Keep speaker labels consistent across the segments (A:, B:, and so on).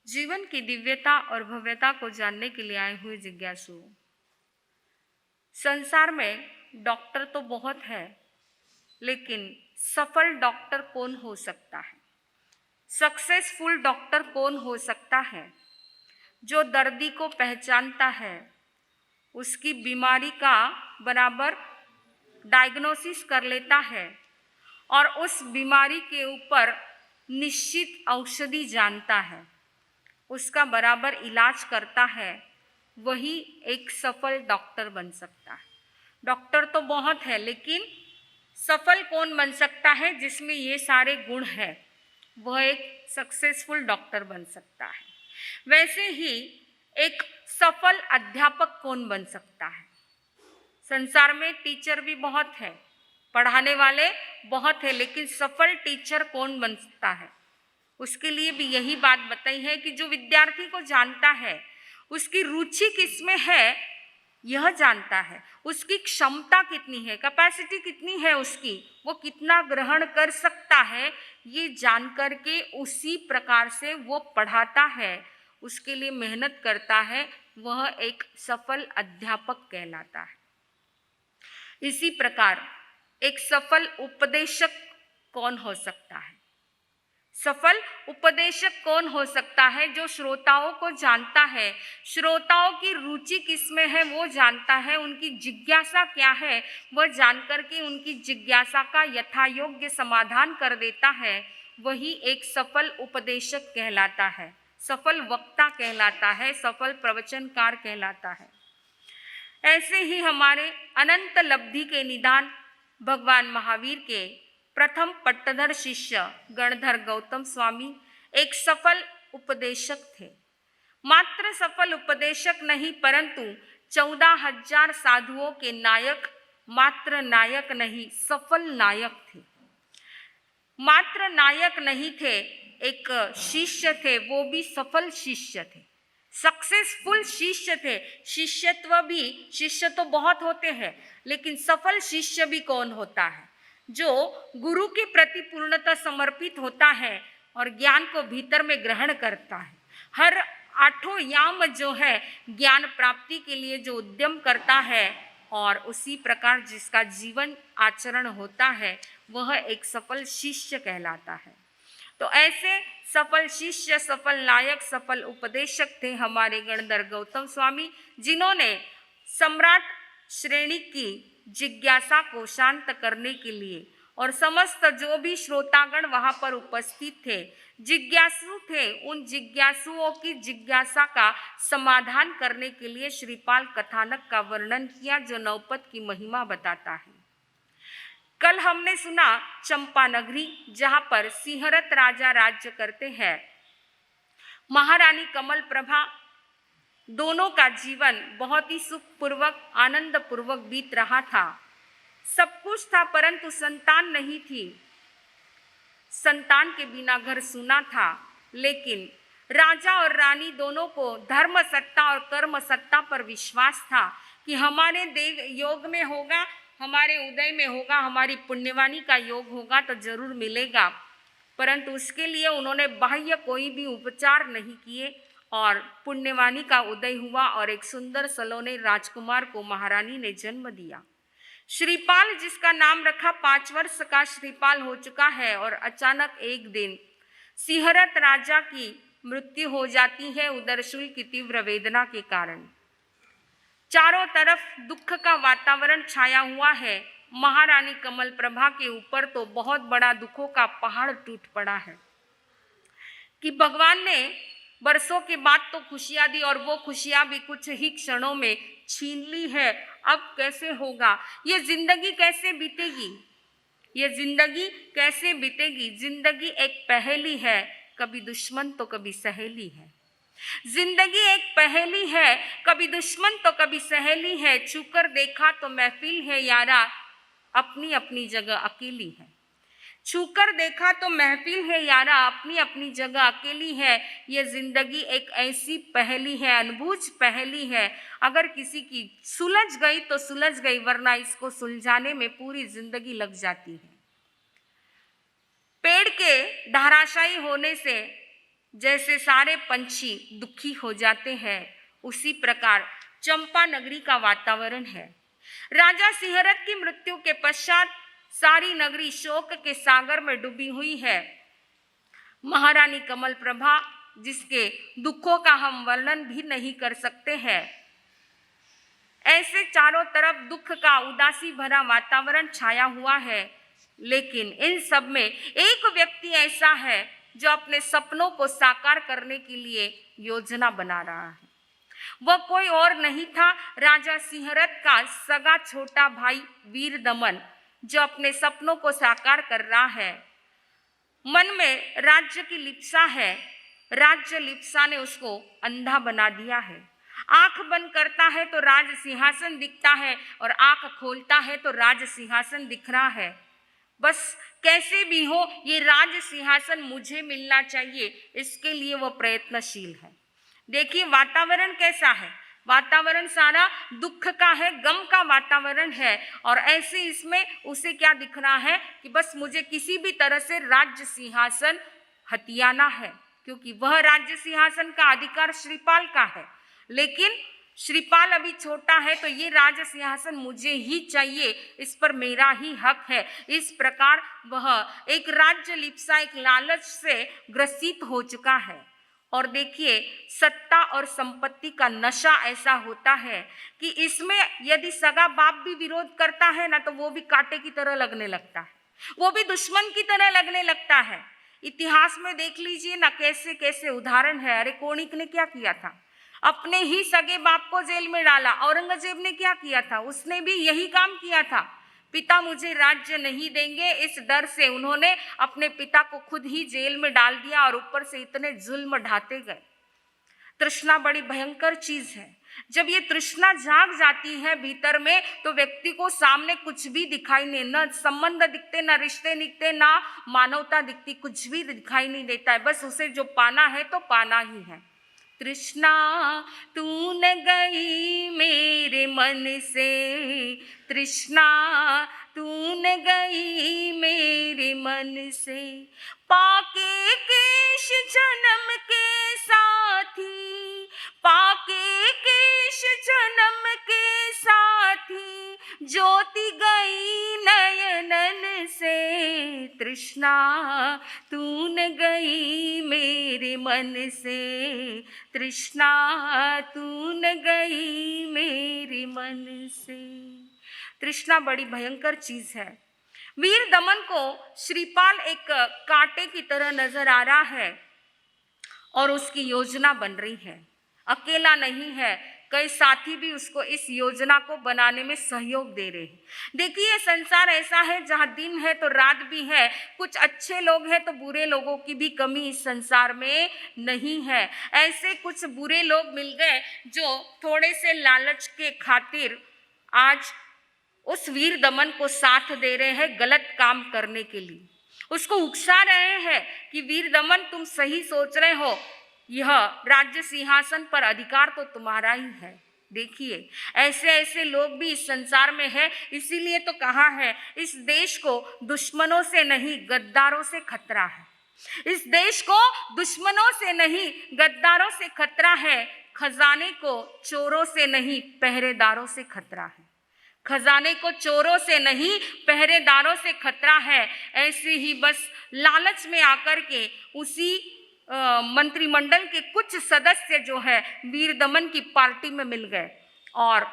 A: जीवन की दिव्यता और भव्यता को जानने के लिए आए हुए जिज्ञासुओं, संसार में डॉक्टर तो बहुत है, लेकिन सफल डॉक्टर कौन हो सकता है? सक्सेसफुल डॉक्टर कौन हो सकता है? जो दर्दी को पहचानता है, उसकी बीमारी का बराबर डायग्नोसिस कर लेता है और उस बीमारी के ऊपर निश्चित औषधि जानता है, उसका बराबर इलाज करता है, वही एक सफल डॉक्टर बन सकता है। डॉक्टर तो बहुत है, लेकिन सफल कौन बन सकता है? जिसमें ये सारे गुण हैं, वह एक सक्सेसफुल डॉक्टर बन सकता है। वैसे ही एक सफल अध्यापक कौन बन सकता है? संसार में टीचर भी बहुत है, पढ़ाने वाले बहुत है, लेकिन सफल टीचर कौन बन सकता है? उसके लिए भी यही बात बताई है कि जो विद्यार्थी को जानता है, उसकी रुचि किसमें है यह जानता है, उसकी क्षमता कितनी है, कैपेसिटी कितनी है उसकी, वो कितना ग्रहण कर सकता है, ये जानकर के उसी प्रकार से वो पढ़ाता है, उसके लिए मेहनत करता है, वह एक सफल अध्यापक कहलाता है। इसी प्रकार एक सफल उपदेशक कौन हो सकता है? सफल उपदेशक कौन हो सकता है? जो श्रोताओं को जानता है, श्रोताओं की रुचि किसमें है वो जानता है, उनकी जिज्ञासा क्या है वह जानकर के उनकी जिज्ञासा का यथायोग्य समाधान कर देता है, वही एक सफल उपदेशक कहलाता है, सफल वक्ता कहलाता है, सफल प्रवचनकार कहलाता है। ऐसे ही हमारे अनंत लब्धि के निदान भगवान महावीर के प्रथम पट्टधर शिष्य गणधर गौतम स्वामी एक सफल उपदेशक थे। मात्र सफल उपदेशक नहीं, परंतु 14,000 साधुओं के नायक, मात्र नायक नहीं, सफल नायक थे। मात्र नायक नहीं थे, एक शिष्य थे, वो भी सफल शिष्य थे, सक्सेसफुल शिष्य थे। शिष्यत्व भी, शिष्य तो बहुत होते हैं, लेकिन सफल शिष्य भी कौन होता है? जो गुरु के प्रति पूर्णतः समर्पित होता है और ज्ञान को भीतर में ग्रहण करता है। हर 8 याम जो है ज्ञान प्राप्ति के लिए जो उद्यम करता है और उसी प्रकार जिसका जीवन आचरण होता है, वह एक सफल शिष्य कहलाता है। तो ऐसे सफल शिष्य, सफल नायक, सफल उपदेशक थे हमारे गणधर गौतम स्वामी, जिन्होंने सम्राट श्रेणी की जिज्ञासा को शांत करने के लिए और समस्त जो भी श्रोतागण वहां पर उपस्थित थे, जिज्ञासु थे, उन जिज्ञासुओं की जिज्ञासा का समाधान करने के लिए श्रीपाल कथानक का वर्णन किया, जो नवपद की महिमा बताता है। कल हमने सुना चंपा नगरी, जहां पर सिंहरथ राजा राज्य करते हैं, महारानी कमल प्रभा, दोनों का जीवन बहुत ही सुखपूर्वक, आनंद पूर्वक बीत रहा था। सब कुछ था, परंतु संतान नहीं थी। संतान के बिना घर सूना था। लेकिन राजा और रानी दोनों को धर्म सत्ता और कर्म सत्ता पर विश्वास था कि हमारे देव योग में होगा, हमारे उदय में होगा, हमारी पुण्यवानी का योग होगा तो जरूर मिलेगा। परंतु उसके लिए उन्होंने बाह्य कोई भी उपचार नहीं किए और पुण्यवानी का उदय हुआ और एक सुंदर सलोने राजकुमार को महारानी ने जन्म दिया। श्रीपाल, जिसका नाम रखा, 5 वर्ष का श्रीपाल हो चुका है और अचानक एक दिन सिंहरथ राजा की मृत्यु हो जाती है उदरशूल की तीव्र वेदना के कारण। चारों तरफ दुख का वातावरण छाया हुआ है। महारानी कमल प्रभा के ऊपर तो बहुत बड़ा दुखों का पहाड़ टूट पड़ा है कि भगवान ने बरसों के बाद तो खुशियां दी और वो खुशियां भी कुछ ही क्षणों में छीन ली है। अब कैसे होगा? ये जिंदगी कैसे बीतेगी? ये जिंदगी कैसे बीतेगी? जिंदगी एक पहेली है, कभी दुश्मन तो कभी सहेली है। जिंदगी एक पहेली है, कभी दुश्मन तो कभी सहेली है। छूकर देखा तो महफिल है यारा, अपनी अपनी जगह अकेली है। छूकर देखा तो महफिल है यारा, अपनी अपनी जगह अकेली है। ये जिंदगी एक ऐसी पहेली है, अनबूझ पहेली है। अगर किसी की सुलझ गई तो सुलझ गई, वरना इसको सुलझाने में पूरी जिंदगी लग जाती है। पेड़ के धराशायी होने से जैसे सारे पंछी दुखी हो जाते हैं, उसी प्रकार चंपा नगरी का वातावरण है। राजा सिंहरथ की मृत्यु के पश्चात सारी नगरी शोक के सागर में डूबी हुई है। महारानी कमल प्रभा, जिसके दुखों का हम वर्णन भी नहीं कर सकते हैं, ऐसे चारों तरफ दुख का उदासी भरा वातावरण छाया हुआ है। लेकिन इन सब में एक व्यक्ति ऐसा है जो अपने सपनों को साकार करने के लिए योजना बना रहा है। वह कोई और नहीं था, राजा सिंहरथ का सगा छोटा भाई वीर दमन, जो अपने सपनों को साकार कर रहा है। मन में राज्य की लिप्सा है, राज्य लिप्सा ने उसको अंधा बना दिया है। आंख बंद करता है तो राज सिंहासन दिखता है और आंख खोलता है तो राज सिंहासन दिख रहा है। बस कैसे भी हो ये राज सिंहासन मुझे मिलना चाहिए, इसके लिए वो प्रयत्नशील है। देखिए वातावरण कैसा है, वातावरण सारा दुख का है, गम का वातावरण है। और ऐसे इसमें उसे क्या दिख रहा है कि बस मुझे किसी भी तरह से राज्य सिंहासन हथियाना है, क्योंकि वह राज्य सिंहासन का अधिकार श्रीपाल का है। लेकिन श्रीपाल अभी छोटा है तो ये राज सिंहासन मुझे ही चाहिए, इस पर मेरा ही हक है। इस प्रकार वह एक राज्य लिप्सा, एक लालच से ग्रसित हो चुका है। और देखिए सत्ता और संपत्ति का नशा ऐसा होता है कि इसमें यदि सगा बाप भी विरोध करता है ना, तो वो भी कांटे की तरह लगने लगता है, वो भी दुश्मन की तरह लगने लगता है। इतिहास में देख लीजिए ना कैसे कैसे उदाहरण है। अरे कोणिक ने क्या किया था, अपने ही सगे बाप को जेल में डाला। औरंगजेब ने क्या किया था, उसने भी यही काम किया था। पिता मुझे राज्य नहीं देंगे, इस डर से उन्होंने अपने पिता को खुद ही जेल में डाल दिया और ऊपर से इतने जुल्म ढाते गए। तृष्णा बड़ी भयंकर चीज है। जब ये तृष्णा जाग जाती है भीतर में, तो व्यक्ति को सामने कुछ भी दिखाई नहीं, न संबंध दिखते, न रिश्ते दिखते, ना मानवता दिखती, कुछ भी दिखाई नहीं देता है। बस उसे जो पाना है तो पाना ही है। तृष्णा तू न गई मेरे मन से, तृष्णा तू न गई मेरे मन से, पाके केश जन्म के साथी, पाके केश जन्म के साथी, ज्योति गई नयनन से, तृष्णा तू न गई मेरे मन से, तृष्णा तू न गई मेरे मन से। तृष्णा बड़ी भयंकर चीज है। वीर दमन को श्रीपाल एक कांटे की तरह नजर आ रहा है और उसकी योजना बन रही है। अकेला नहीं है, कई साथी भी उसको इस योजना को बनाने में सहयोग दे रहे हैं। देखिए संसार ऐसा है जहाँ दिन है तो रात भी है, कुछ अच्छे लोग हैं तो बुरे लोगों की भी कमी इस संसार में नहीं है। ऐसे कुछ बुरे लोग मिल गए जो थोड़े से लालच के खातिर आज उस वीर दमन को साथ दे रहे हैं गलत काम करने के लिए। उसको उकसा रहे हैं कि वीर दमन तुम सही सोच रहे हो, यह राज्य सिंहासन पर अधिकार तो तुम्हारा ही है। देखिए ऐसे ऐसे लोग भी इस संसार में है। इसीलिए तो कहा है इस देश को दुश्मनों से नहीं गद्दारों से खतरा है। इस देश को दुश्मनों से नहीं गद्दारों से खतरा है। खजाने को चोरों से नहीं पहरेदारों से खतरा है। खजाने को चोरों से नहीं पहरेदारों से खतरा है। ऐसे ही बस लालच में आकर के उसी मंत्रिमंडल के कुछ सदस्य जो है वीर दमन की पार्टी में मिल गए और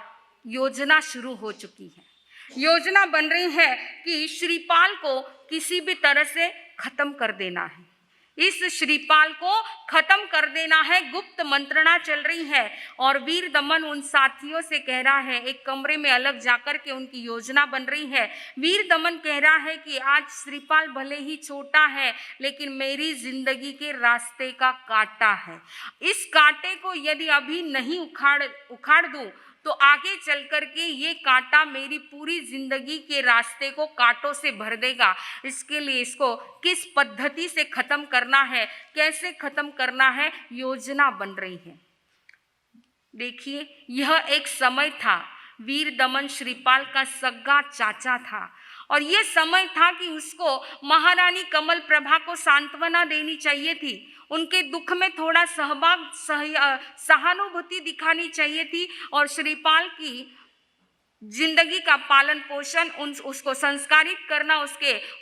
A: योजना शुरू हो चुकी है। योजना बन रही है कि श्रीपाल को किसी भी तरह से खत्म कर देना है। इस श्रीपाल को खत्म कर देना है। गुप्त मंत्रणा चल रही है और वीर दमन उन साथियों से कह रहा है, एक कमरे में अलग जाकर के उनकी योजना बन रही है। वीर दमन कह रहा है कि आज श्रीपाल भले ही छोटा है लेकिन मेरी जिंदगी के रास्ते का कांटा है। इस कांटे को यदि अभी नहीं उखाड़ दूं तो आगे चल कर के ये कांटा मेरी पूरी जिंदगी के रास्ते को कांटों से भर देगा। इसके लिए इसको किस पद्धति से खत्म करना है, कैसे खत्म करना है, योजना बन रही है। देखिए यह एक समय था, वीर दमन श्रीपाल का सगा चाचा था और यह समय था कि उसको महारानी कमल प्रभा को सांत्वना देनी चाहिए थी, उनके दुख में थोड़ा सहानुभूति दिखानी चाहिए थी और श्रीपाल की जिंदगी का पालन पोषण उसको संस्कारित करना,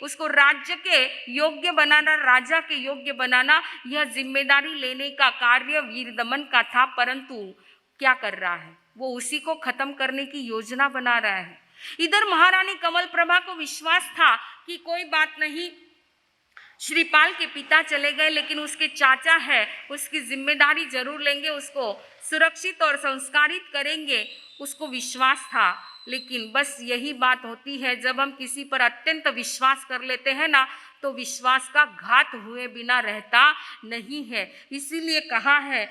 A: उसको राज्य के योग्य बनाना, राजा के योग्य बनाना, यह जिम्मेदारी लेने का कार्य वीरदमन का था। परंतु क्या कर रहा है, वो उसी को खत्म करने की योजना बना रहा है। इधर महारानी कमल प्रभा को विश्वास था कि कोई बात नहीं, श्रीपाल के पिता चले गए लेकिन उसके चाचा है, उसकी जिम्मेदारी जरूर लेंगे, उसको सुरक्षित और संस्कारित करेंगे, उसको विश्वास था। लेकिन बस यही बात होती है, जब हम किसी पर अत्यंत विश्वास कर लेते हैं ना, तो विश्वास का घात हुए बिना रहता नहीं है। इसीलिए कहा है,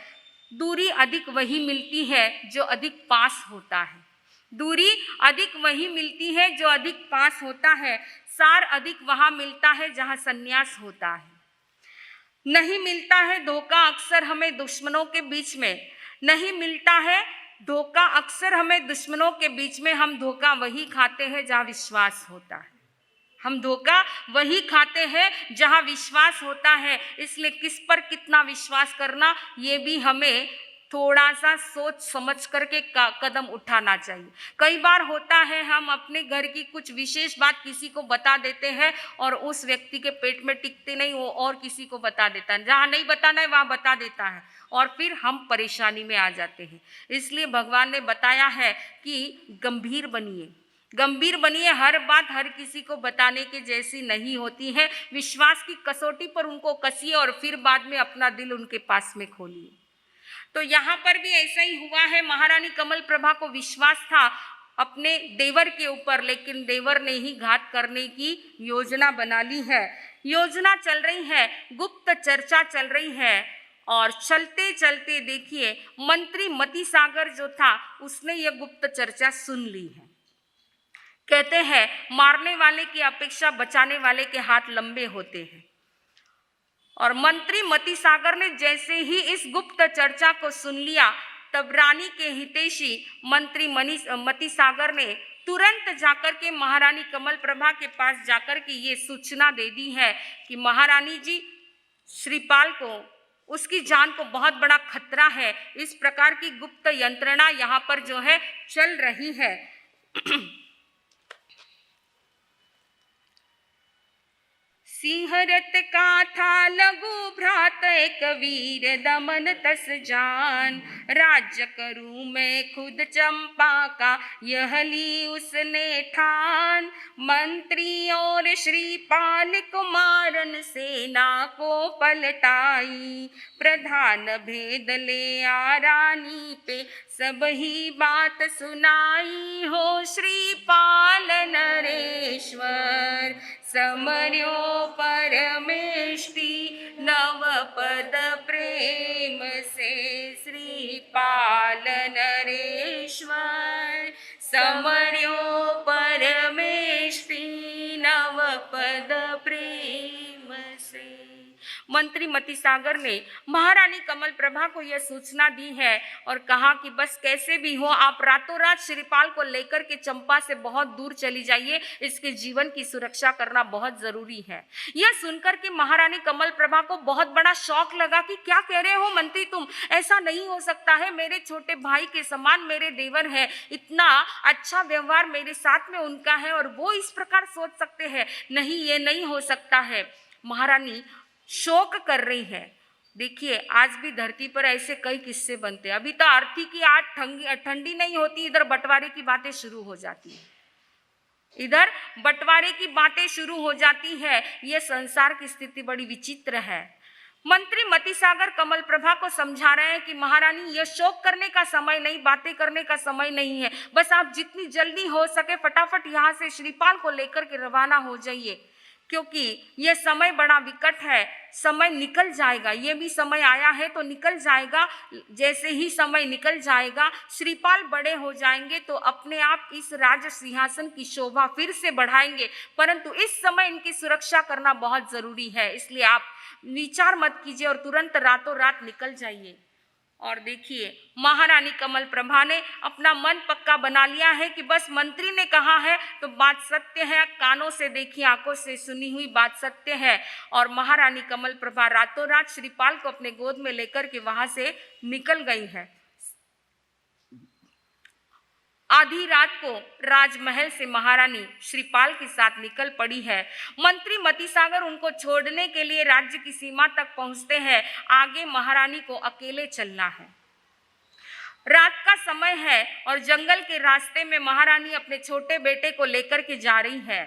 A: दूरी अधिक वही मिलती है जो अधिक पास होता है। दूरी अधिक वही मिलती है जो अधिक पास होता है। सार अधिक वहाँ मिलता है जहाँ संन्यास होता है। नहीं मिलता है धोखा अक्सर हमें दुश्मनों के बीच में, नहीं मिलता है धोखा अक्सर हमें दुश्मनों के बीच में। हम धोखा वही खाते हैं जहाँ विश्वास होता है, हम धोखा वही खाते हैं जहाँ विश्वास होता है। इसलिए किस पर कितना विश्वास करना, ये भी हमें थोड़ा सा सोच समझ करके कदम उठाना चाहिए। कई बार होता है, हम अपने घर की कुछ विशेष बात किसी को बता देते हैं और उस व्यक्ति के पेट में टिकते नहीं, वो और किसी को बता देता है, जहाँ नहीं बताना है वहाँ बता देता है और फिर हम परेशानी में आ जाते हैं। इसलिए भगवान ने बताया है कि गंभीर बनिए, गंभीर बनिए। हर बात हर किसी को बताने के जैसी नहीं होती है। विश्वास की कसौटी पर उनको कसिए और फिर बाद में अपना दिल उनके पास में खोलिए। तो यहाँ पर भी ऐसा ही हुआ है। महारानी कमल प्रभा को विश्वास था अपने देवर के ऊपर, लेकिन देवर ने ही घात करने की योजना बना ली है। योजना चल रही है, गुप्त चर्चा चल रही है और चलते चलते देखिए मंत्री मती सागर जो था उसने ये गुप्त चर्चा सुन ली है। कहते हैं मारने वाले की अपेक्षा बचाने वाले के हाथ लंबे होते हैं। और मंत्री मती सागर ने जैसे ही इस गुप्त चर्चा को सुन लिया, तब रानी के हितैषी मंत्री मती सागर ने तुरंत जाकर के महारानी कमल प्रभा के पास जाकर के ये सूचना दे दी है कि महारानी जी, श्रीपाल को, उसकी जान को बहुत बड़ा खतरा है। इस प्रकार की गुप्त यंत्रणा यहाँ पर जो है चल रही है। सिंहरत का था लघु भ्रात एक वीर दमन तस जान, राज्य करूं मैं खुद चंपा का यह ली उसने ठान। मंत्री और श्रीपाल कुमारन सेना को पलटाई, प्रधान भेद ले आ रानी पे सब ही बात सुनाई। हो श्रीपाल नरेश्वर समर्यो परमेष्टि, नव पद प्रेम से श्रीपाल नरेश्वर समर्यो परमेष्टि, नव पद प्रेम से। मंत्री मती सागर ने महारानी कमल प्रभा को यह सूचना दी है और कहा कि बस कैसे भी हो आप रातों रात श्रीपाल को लेकर के चंपा से बहुत दूर चली जाइए, इसके जीवन की सुरक्षा करना बहुत जरूरी है। यह सुनकर के महारानी कमल प्रभा को बहुत बड़ा शौक लगा कि क्या कह रहे हो मंत्री तुम, ऐसा नहीं हो सकता है, मेरे छोटे भाई के समान मेरे देवर है, इतना अच्छा व्यवहार मेरे साथ में उनका है और वो इस प्रकार सोच सकते हैं, नहीं ये नहीं हो सकता है। महारानी शोक कर रही है। देखिए आज भी धरती पर ऐसे कई किस्से बनते हैं। अभी तो आरती की आग ठंडी नहीं होती, इधर बंटवारे की बातें शुरू हो जाती है, इधर बंटवारे की बातें शुरू हो जाती है। ये संसार की स्थिति बड़ी विचित्र है। मंत्री मती सागर कमल प्रभा को समझा रहे हैं कि महारानी ये शोक करने का समय नहीं, बातें करने का समय नहीं है, बस आप जितनी जल्दी हो सके फटाफट यहाँ से श्रीपाल को लेकर के रवाना हो जाइए, क्योंकि ये समय बड़ा विकट है, समय निकल जाएगा, ये भी समय आया है तो निकल जाएगा। जैसे ही समय निकल जाएगा श्रीपाल बड़े हो जाएंगे तो अपने आप इस राज सिंहासन की शोभा फिर से बढ़ाएंगे, परंतु इस समय इनकी सुरक्षा करना बहुत जरूरी है। इसलिए आप विचार मत कीजिए और तुरंत रातों रात निकल जाइए। और देखिए महारानी कमल प्रभा ने अपना मन पक्का बना लिया है कि बस मंत्री ने कहा है तो बात सत्य है, कानों से देखी आंखों से सुनी हुई बात सत्य है। और महारानी कमल प्रभा रातों रात श्रीपाल को अपने गोद में लेकर के वहां से निकल गई है। आधी रात को राजमहल से महारानी श्रीपाल के साथ निकल पड़ी है। मंत्री मतिसागर उनको छोड़ने के लिए राज्य की सीमा तक पहुंचते हैं। आगे महारानी को अकेले चलना है। रात का समय है और जंगल के रास्ते में महारानी अपने छोटे बेटे को लेकर के जा रही है।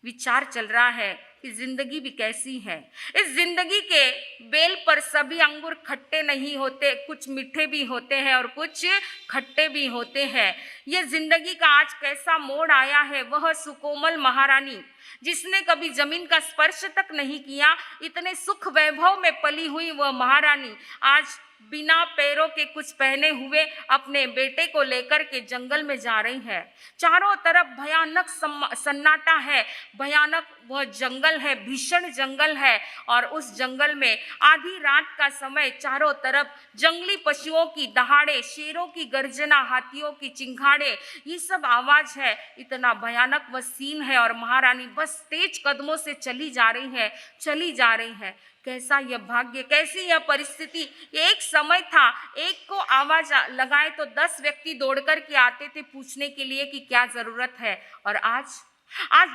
A: विचार चल रहा है कि जिंदगी भी कैसी है। इस जिंदगी के बेल पर सभी अंगूर खट्टे नहीं होते, कुछ मीठे भी होते हैं और कुछ खट्टे भी होते हैं। ये जिंदगी का आज कैसा मोड़ आया है। वह सुकोमल महारानी जिसने कभी जमीन का स्पर्श तक नहीं किया, इतने सुख वैभव में पली हुई वह महारानी आज बिना पैरों के कुछ पहने हुए अपने बेटे को लेकर के जंगल में जा रही है। चारों तरफ भयानक सन्नाटा है, भयानक वह जंगल है, भीषण जंगल है। और उस जंगल में आधी रात का समय चारों तरफ जंगली पशुओं की दहाड़े, शेरों की गर्जना, हाथियों की चिंगाड़े, ये सब आवाज है। इतना भयानक वह सीन है और महारानी बस तेज कदमों से चली जा रही है। कैसा यह भाग्य, कैसी यह परिस्थिति। एक समय था एक को आवाज लगाए तो 10 व्यक्ति दौड़ कर के आते थे पूछने के लिए कि क्या जरूरत है। और आज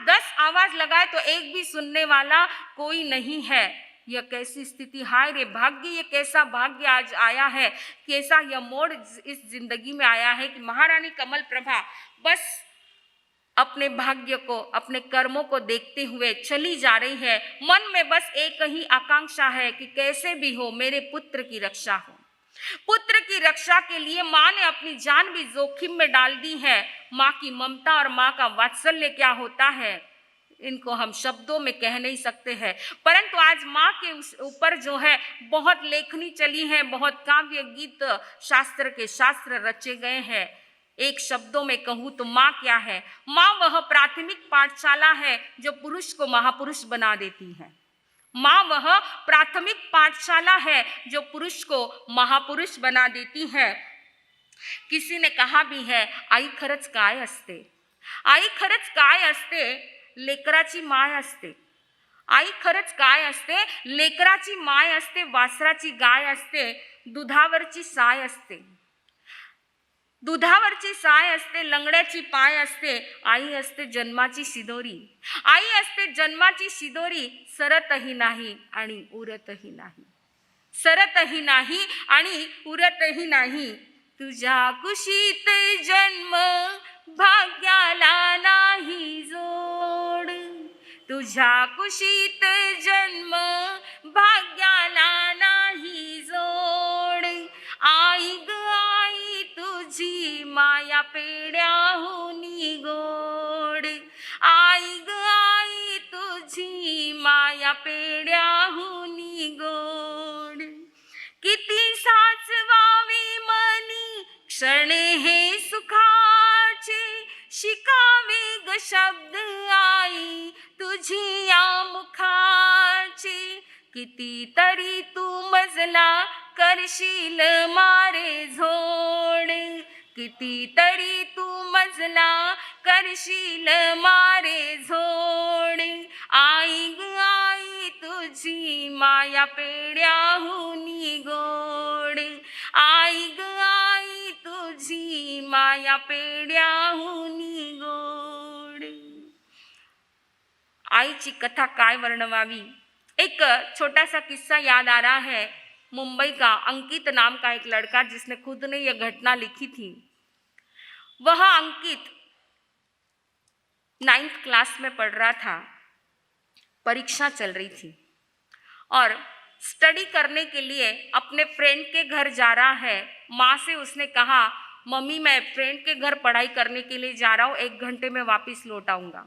A: 10 आवाज लगाए तो एक भी सुनने वाला कोई नहीं है। यह कैसी स्थिति, हाय रे भाग्य, ये कैसा भाग्य आज आया है, कैसा यह मोड़ इस जिंदगी में आया है कि महारानी कमल प्रभा बस अपने भाग्य को, अपने कर्मों को देखते हुए चली जा रही है। मन में बस एक ही आकांक्षा है कि कैसे भी हो मेरे पुत्र की रक्षा हो। पुत्र की रक्षा के लिए माँ ने अपनी जान भी जोखिम में डाल दी है। माँ की ममता और माँ का वात्सल्य क्या होता है, इनको हम शब्दों में कह नहीं सकते हैं। परंतु आज माँ के ऊपर जो है बहुत लेखनी चली है, बहुत काव्य गीत शास्त्र के शास्त्र रचे गए हैं। एक शब्दों में कहूँ तो माँ क्या है? माँ वह प्राथमिक पाठशाला है जो पुरुष को महापुरुष बना देती है। माँ वह प्राथमिक पाठशाला है जो पुरुष को महापुरुष बना देती है। किसी ने कहा भी है, आई खरंच काय असते, आई खरंच काय असते, लेकराची माय असते। आई खरंच काय असते, लेकराची माय असते, वासराची गाय असते, दुधावरची साय असते। दुधावरची साय असते, लंगड्याची पाय असते, आई असते जन्माची शिदोरी। आई असते जन्माची शिदोरी, सरतही नाही आणि उरतही नाही, सरतही नाही आणि उरतही नाही। तुझ्या कुशीत जन्म भाग्याला नाही जोड, तुझ्या कुशीत जन्म भाग्याला नाही जोड। आई ग आई तुझी माया पेड्याहुनी गोड, आई ग आई तुझी माया पेड्याहुनी गोड। किती साचवावे मनी क्षणे हे सुखाचे, शिकावे ग शब्द आई तुझी या मुखाचे। किती तरी तू मजला करशील मारे झोड, किती तरी तू मजला करशील मारे झोड। आई ग आई तुझी माया पेड्याहुनी गोड, आई ग आई तुझी माया पेड्याहुनी गोड। आईची कथा काय वर्णवावी। एक छोटा सा किस्सा याद आ रहा है। मुंबई का अंकित नाम का एक लड़का जिसने खुद ने यह घटना लिखी थी। वह अंकित 9th क्लास में पढ़ रहा था। परीक्षा चल रही थी और स्टडी करने के लिए अपने फ्रेंड के घर जा रहा है। माँ से उसने कहा, मम्मी मैं फ्रेंड के घर पढ़ाई करने के लिए जा रहा हूँ, 1 घंटे में वापस लौट आऊँगा।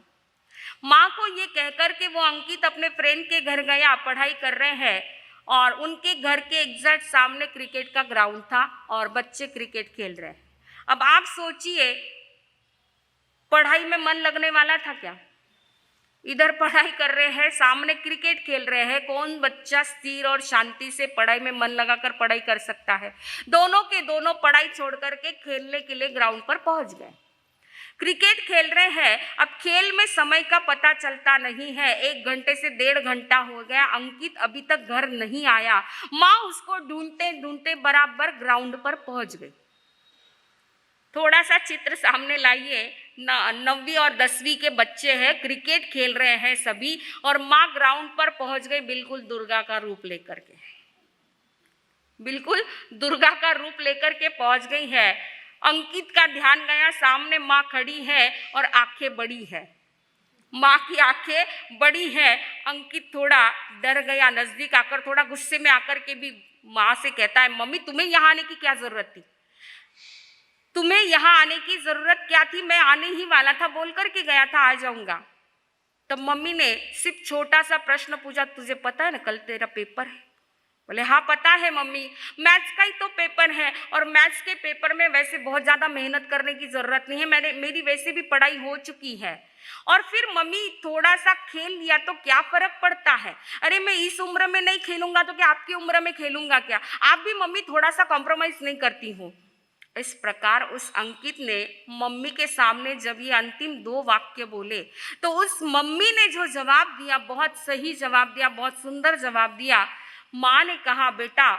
A: माँ को ये कहकर के वो अंकित अपने फ्रेंड के घर गया। पढ़ाई कर रहे हैं और उनके घर के एग्जैक्ट सामने क्रिकेट का ग्राउंड था और बच्चे क्रिकेट खेल रहे हैं। अब आप सोचिए, पढ़ाई में मन लगने वाला था क्या? इधर पढ़ाई कर रहे हैं, सामने क्रिकेट खेल रहे हैं। कौन बच्चा स्थिर और शांति से पढ़ाई में मन लगाकर पढ़ाई कर सकता है? दोनों के दोनों पढ़ाई छोड़ करके खेलने के लिए ग्राउंड पर पहुंच गए। क्रिकेट खेल रहे हैं। अब खेल में समय का पता चलता नहीं है। 1 घंटे से 1.5 घंटा हो गया, अंकित अभी तक घर नहीं आया। माँ उसको ढूंढते ढूंढते बराबर ग्राउंड पर पहुंच गई। थोड़ा सा चित्र सामने लाइए। 9वीं और 10वीं के बच्चे हैं, क्रिकेट खेल रहे हैं सभी, और माँ ग्राउंड पर पहुंच गई बिल्कुल दुर्गा का रूप लेकर के। बिल्कुल दुर्गा का रूप लेकर के पहुंच गई है। अंकित का ध्यान गया, सामने माँ खड़ी है और आंखें बड़ी है। माँ की आंखें बड़ी है। अंकित थोड़ा डर गया, नजदीक आकर थोड़ा गुस्से में आकर के भी माँ से कहता है, मम्मी तुम्हें यहाँ आने की क्या जरूरत थी? तुम्हें यहाँ आने की जरूरत क्या थी? मैं आने ही वाला था, बोल करके गया था आ जाऊंगा। तब मम्मी ने सिर्फ छोटा सा प्रश्न पूछा, तुझे पता है ना कल तेरा पेपर है? बोले हाँ पता है मम्मी, मैथ्स का ही तो पेपर है, और मैथ्स के पेपर में वैसे बहुत ज़्यादा मेहनत करने की ज़रूरत नहीं है, मेरी वैसे भी पढ़ाई हो चुकी है। और फिर मम्मी थोड़ा सा खेल लिया तो क्या फ़र्क पड़ता है? अरे मैं इस उम्र में नहीं खेलूंगा तो क्या आपकी उम्र में खेलूंगा क्या? आप भी मम्मी थोड़ा सा कॉम्प्रोमाइज़ नहीं करती हो? इस प्रकार उस अंकित ने मम्मी के सामने जब ये अंतिम 2 वाक्य बोले तो उस मम्मी ने जो जवाब दिया, बहुत सही जवाब दिया, बहुत सुंदर जवाब दिया। माँ ने कहा, बेटा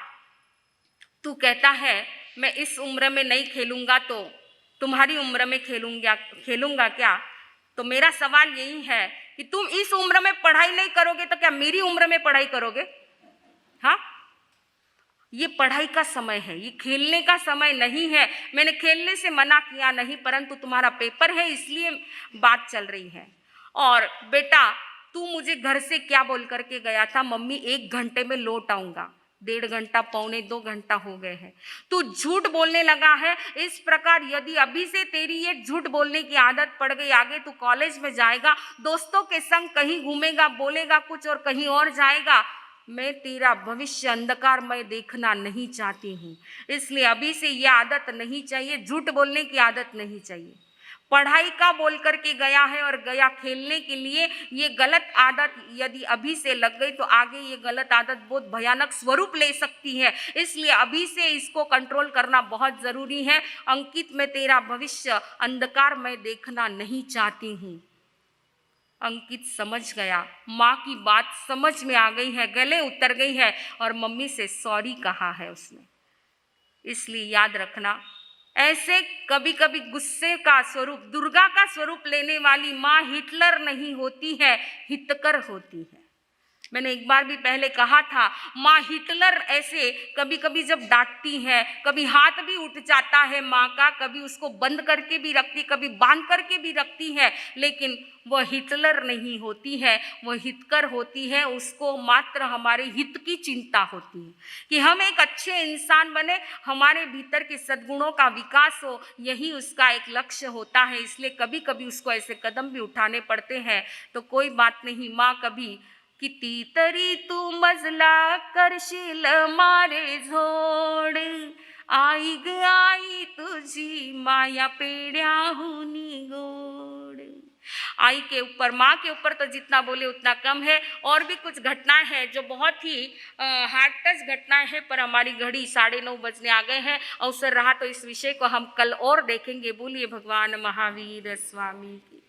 A: तू कहता है मैं इस उम्र में नहीं खेलूंगा तो तुम्हारी उम्र में खेलूंगा क्या? तो मेरा सवाल यही है कि तुम इस उम्र में पढ़ाई नहीं करोगे तो क्या मेरी उम्र में पढ़ाई करोगे? हाँ, ये पढ़ाई का समय है, ये खेलने का समय नहीं है। मैंने खेलने से मना किया नहीं, परंतु तुम्हारा पेपर है इसलिए बात चल रही है। और बेटा तू मुझे घर से क्या बोल करके गया था? मम्मी 1 घंटे में लौट आऊंगा। 1.5 घंटा, 1.25-2 घंटा हो गए हैं, तू झूठ बोलने लगा है। इस प्रकार यदि अभी से तेरी ये झूठ बोलने की आदत पड़ गई, आगे तू कॉलेज में जाएगा, दोस्तों के संग कहीं घूमेगा, बोलेगा कुछ और कहीं और जाएगा, मैं तेरा भविष्य अंधकार में देखना नहीं चाहती हूँ। इसलिए अभी से ये आदत नहीं चाहिए, झूठ बोलने की आदत नहीं चाहिए। पढ़ाई का बोल करके गया है और गया खेलने के लिए। ये गलत आदत यदि अभी से लग गई तो आगे ये गलत आदत बहुत भयानक स्वरूप ले सकती है। इसलिए अभी से इसको कंट्रोल करना बहुत ज़रूरी है। अंकित, मैं तेरा भविष्य अंधकार में देखना नहीं चाहती हूँ। अंकित समझ गया, माँ की बात समझ में आ गई है, गले उतर गई है और मम्मी से सॉरी कहा है उसने। इसलिए याद रखना, ऐसे कभी कभी गुस्से का स्वरूप, दुर्गा का स्वरूप लेने वाली माँ हिटलर नहीं होती है, हितकर होती है। मैंने एक बार भी पहले कहा था, माँ हिटलर ऐसे कभी कभी जब डांटती है, कभी हाथ भी उठ जाता है माँ का, कभी उसको बंद करके भी रखती, कभी बांध करके भी रखती है, लेकिन वह हिटलर नहीं होती है, वह हितकर होती है। उसको मात्र हमारे हित की चिंता होती है कि हम एक अच्छे इंसान बने, हमारे भीतर के सद्गुणों का विकास हो, यही उसका एक लक्ष्य होता है। इसलिए कभी कभी उसको ऐसे कदम भी उठाने पड़ते हैं। तो कोई बात नहीं, माँ कभी कितीतरी तू मजला करशील मारे झोड, आई ग आई तुझी माया पेड्याहुनी गोड। आई के ऊपर, माँ के ऊपर तो जितना बोले उतना कम है। और भी कुछ घटनाएं हैं जो बहुत ही हार्ट टच घटनाएं हैं, पर हमारी घड़ी 9:30 बजने आ गए हैं। अवसर रहा तो इस विषय को हम कल और देखेंगे। बोलिए भगवान महावीर स्वामी की।